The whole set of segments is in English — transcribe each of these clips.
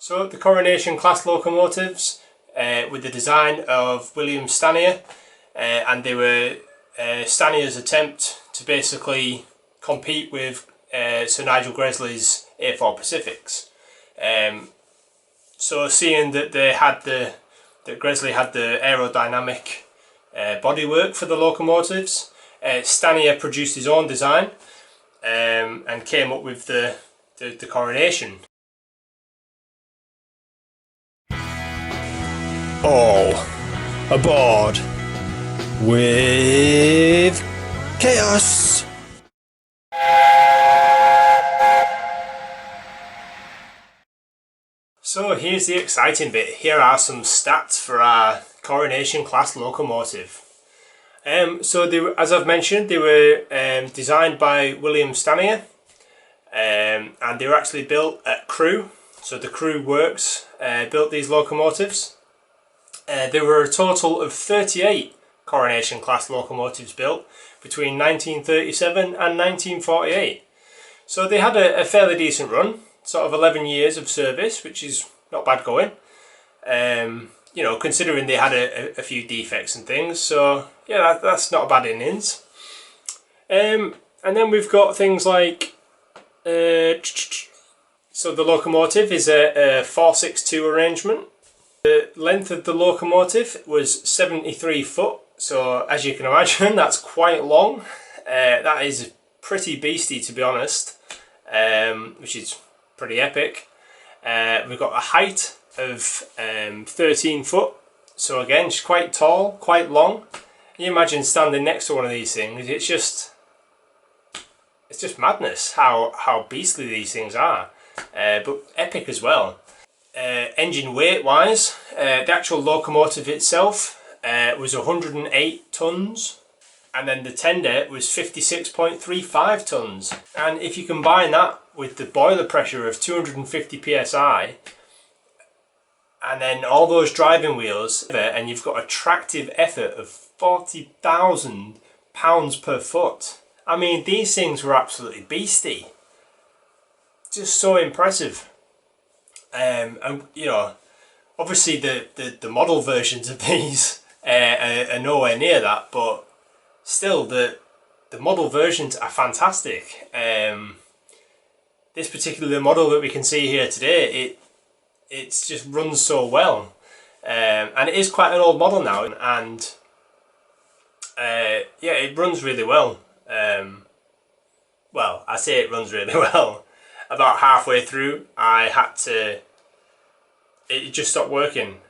So the Coronation class locomotives with the design of William Stanier, and they were Stanier's attempt to basically compete with Sir Nigel Gresley's A4 Pacifics. So seeing that Gresley had the aerodynamic bodywork for the locomotives, Stanier produced his own design and came up with the Coronation. All aboard with chaos! So here's the exciting bit. Here are some stats for our Coronation class locomotive. So as I've mentioned, they were designed by William Stanier, and they were actually built at Crewe. So the Crewe Works built these locomotives. There were a total of 38 Coronation class locomotives built between 1937 and 1948. So they had a fairly decent run, sort of 11 years of service, which is not bad going. You know, considering they had a few defects and things. So yeah, that's not a bad innings. And then we've got things like so the locomotive is a 462 arrangement. The length of the locomotive was 73 foot, so as you can imagine, that's quite long. That is pretty beastly, to be honest, which is pretty epic. We've got a height of 13 foot, so again, it's quite tall, quite long. Can you imagine standing next to one of these things? It's just madness how beastly these things are, but epic as well. Engine weight wise, the actual locomotive itself was 108 tons, and then the tender was 56.35 tons. And if you combine that with the boiler pressure of 250 psi, and then all those driving wheels, and you've got a tractive effort of 40,000 pounds per foot. I mean, these things were absolutely beastly, just so impressive. And you know, obviously the model versions of these are nowhere near that, but still the model versions are fantastic. This particular model that we can see here today, it just runs so well, and it is quite an old model now, and yeah, it runs really well. Well, I say it runs really well. About halfway through, it just stopped working.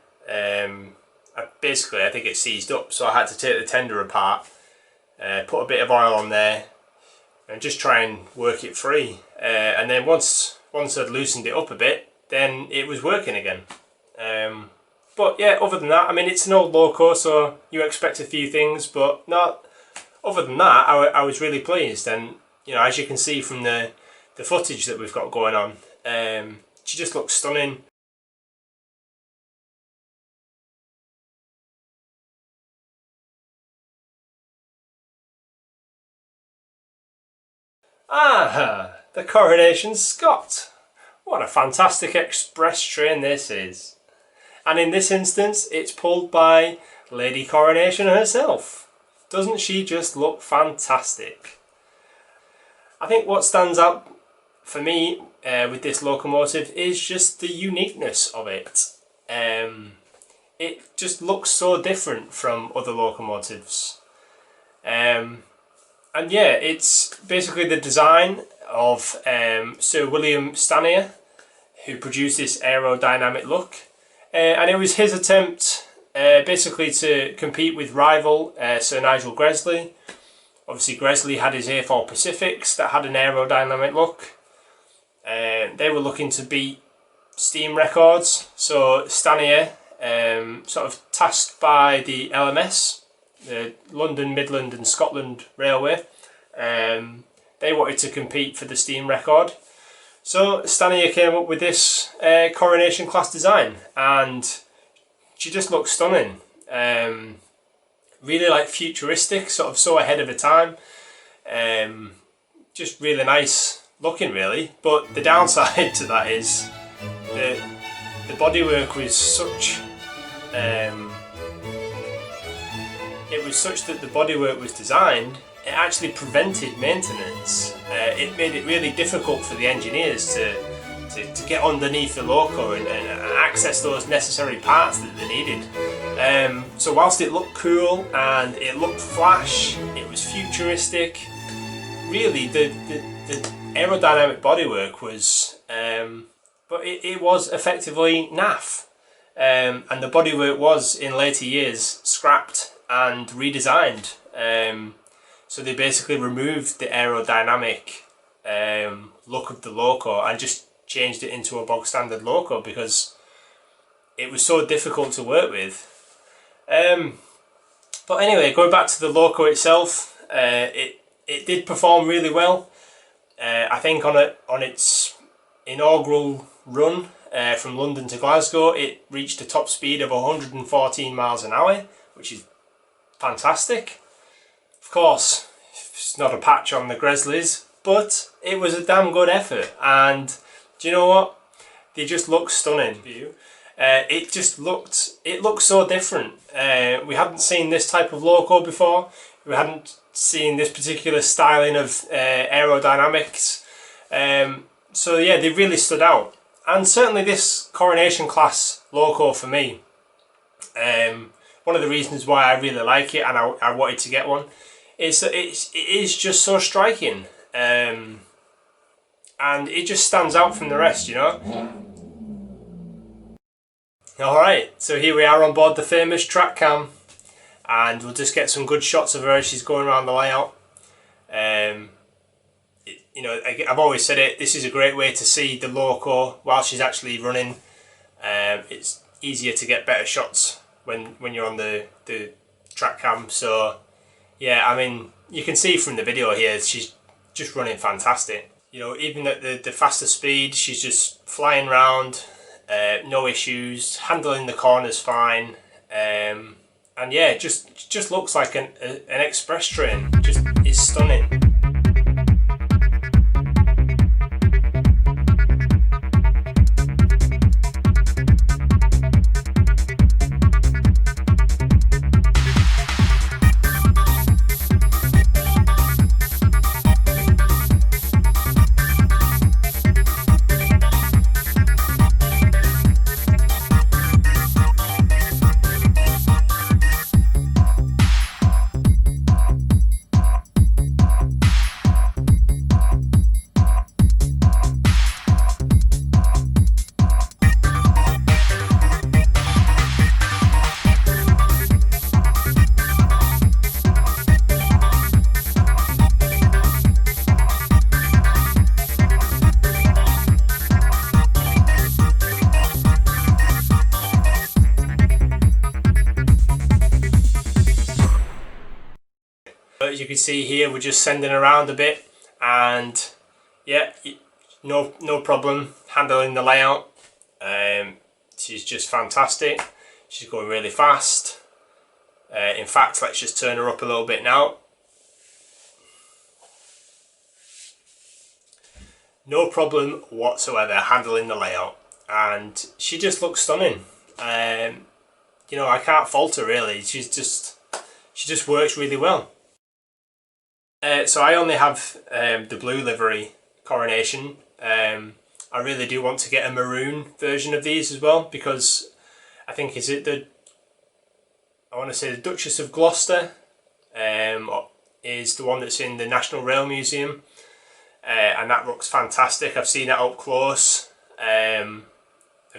Basically, I think it seized up, so I had to take the tender apart, put a bit of oil on there, and just try and work it free. And then once I'd loosened it up a bit, then it was working again. But yeah, other than that, I mean, it's an old Loco, so you expect a few things, but not. Other than that, I was really pleased, and you know, as you can see from the footage that we've got going on, she just looks stunning. Ah, the Coronation Scot. What a fantastic express train this is. And in this instance, it's pulled by Lady Coronation herself. Doesn't she just look fantastic? I think what stands out for me with this locomotive is just the uniqueness of it. It just looks so different from other locomotives. And yeah, it's basically the design of Sir William Stanier, who produced this aerodynamic look. And it was his attempt basically to compete with rival Sir Nigel Gresley. Obviously Gresley had his A4 Pacifics that had an aerodynamic look. They were looking to beat steam records, so Stanier, sort of tasked by the LMS, the London, Midland and Scotland Railway, they wanted to compete for the steam record. So Stanier came up with this Coronation class design, and she just looks stunning. Really like futuristic, sort of so ahead of her time. Just really nice looking, really. But the downside to that is the bodywork was such it was such that the bodywork was designed, it actually prevented maintenance. It made it really difficult for the engineers to get underneath the Loco and access those necessary parts that they needed. So whilst it looked cool and it looked flash, it was futuristic, really the aerodynamic bodywork was, but it was effectively naff. And the bodywork was in later years scrapped and redesigned. So they basically removed the aerodynamic look of the Loco and just changed it into a bog standard Loco because it was so difficult to work with. But anyway, going back to the Loco itself, it did perform really well. I think on its inaugural run from London to Glasgow, it reached a top speed of 114 miles an hour, which is fantastic. Of course, it's not a patch on the Grizzlies, but it was a damn good effort. And do you know what? They just look stunning. It looked so different. We hadn't seen this type of Loco before. We hadn't seen this particular styling of aerodynamics. So yeah, they really stood out. And certainly this Coronation class Loco for me, one of the reasons why I really like it and I wanted to get one is that it is just so striking. And it just stands out from the rest, you know. Alright, so here we are on board the famous track cam, and we'll just get some good shots of her as she's going around the layout. You know, I've always said it, this is a great way to see the Loco while she's actually running. It's easier to get better shots when you're on the track cam. So yeah, I mean, you can see from the video here, she's just running fantastic. You know, even at the faster speed, she's just flying around, no issues, handling the corners fine, and yeah, just looks like an express train. Just is stunning. As you can see here, we're just sending around a bit, and yeah, no problem handling the layout. She's just fantastic. She's going really fast. In fact, let's just turn her up a little bit now. No problem whatsoever handling the layout, and she just looks stunning. You know, I can't fault her really. She just works really well. So I only have the blue livery Coronation. I really do want to get a maroon version of these as well, because I think I want to say the Duchess of Gloucester is the one that's in the National Rail Museum, and that looks fantastic. I've seen it up close. I've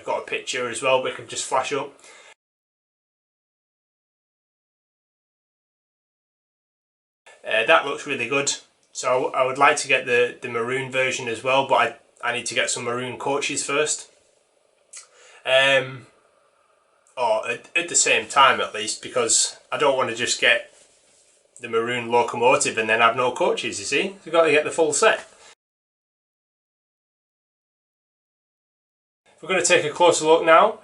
got a picture as well, we can just flash up. That looks really good, so I would like to get the maroon version as well, but I need to get some maroon coaches first, or at the same time at least, because I don't want to just get the maroon locomotive and then have no coaches, you see. We've got to get the full set. We're going to take a closer look now,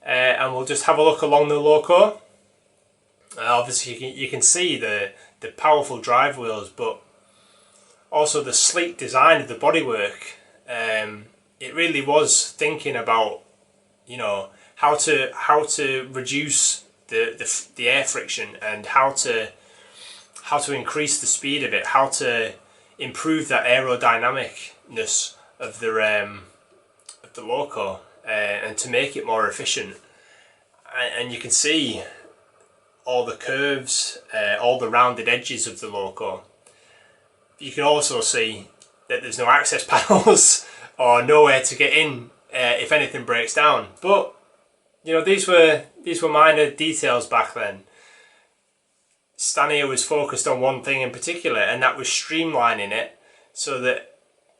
and we'll just have a look along the Loco. Obviously you can see the powerful drive wheels, but also the sleek design of the bodywork. It really was thinking about, you know, how to reduce the air friction, and how to increase the speed of it, how to improve that aerodynamicness of the Loco, and to make it more efficient. And you can see all the curves, all the rounded edges of the Loco. You can also see that there's no access panels or nowhere to get in if anything breaks down. But you know, these were minor details back then. Stanier was focused on one thing in particular, and that was streamlining it so that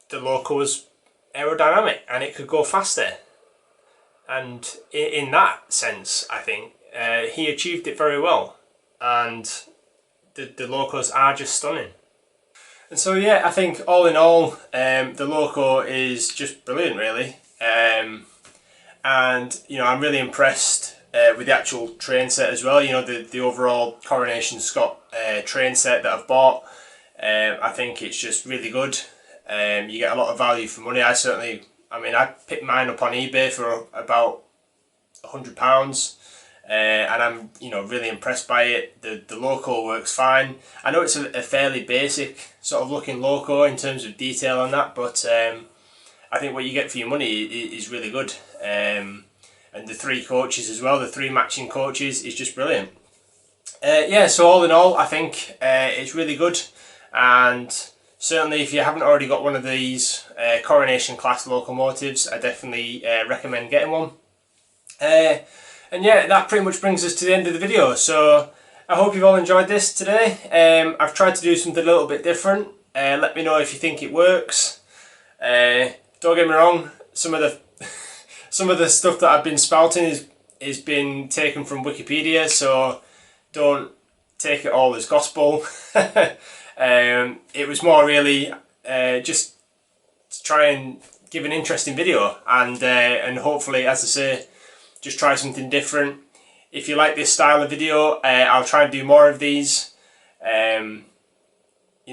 the Loco was aerodynamic and it could go faster. And in that sense, I think he achieved it very well, and the Locos are just stunning. And so yeah, I think all in all, the Loco is just brilliant, really. And you know, I'm really impressed with the actual train set as well. You know, the overall Coronation Scot train set that I've bought. I think it's just really good. You get a lot of value for money. I picked mine up on eBay for about £100, and I'm, you know, really impressed by it. The Loco works fine. I know it's a fairly basic sort of looking Loco in terms of detail on that, but I think what you get for your money is really good. And the 3 coaches as well, the 3 matching coaches, is just brilliant. Yeah, so all in all, I think it's really good, and certainly if you haven't already got one of these Coronation class locomotives, I definitely recommend getting one. And yeah, that pretty much brings us to the end of the video. So I hope you've all enjoyed this today. I've tried to do something a little bit different. Let me know if you think it works. Don't get me wrong, some of the stuff that I've been spouting is been taken from Wikipedia, so don't take it all as gospel. It was more really just to try and give an interesting video, and hopefully, as I say, just try something different. If you like this style of video, I'll try and do more of these. You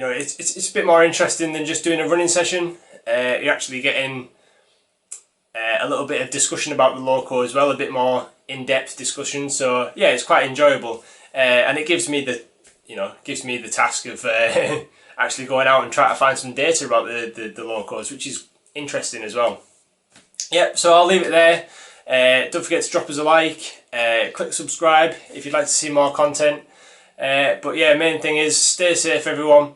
know, it's a bit more interesting than just doing a running session. You're actually getting a little bit of discussion about the Loco as well, a bit more in-depth discussion. So yeah, it's quite enjoyable, and it gives me the task of actually going out and trying to find some data about the Locos, which is interesting as well. Yep, so I'll leave it there. Don't forget to drop us a like, click subscribe if you'd like to see more content. But yeah, main thing is stay safe, everyone.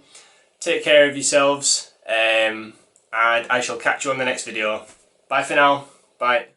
Take care of yourselves, and I shall catch you on the next video. Bye for now. Bye.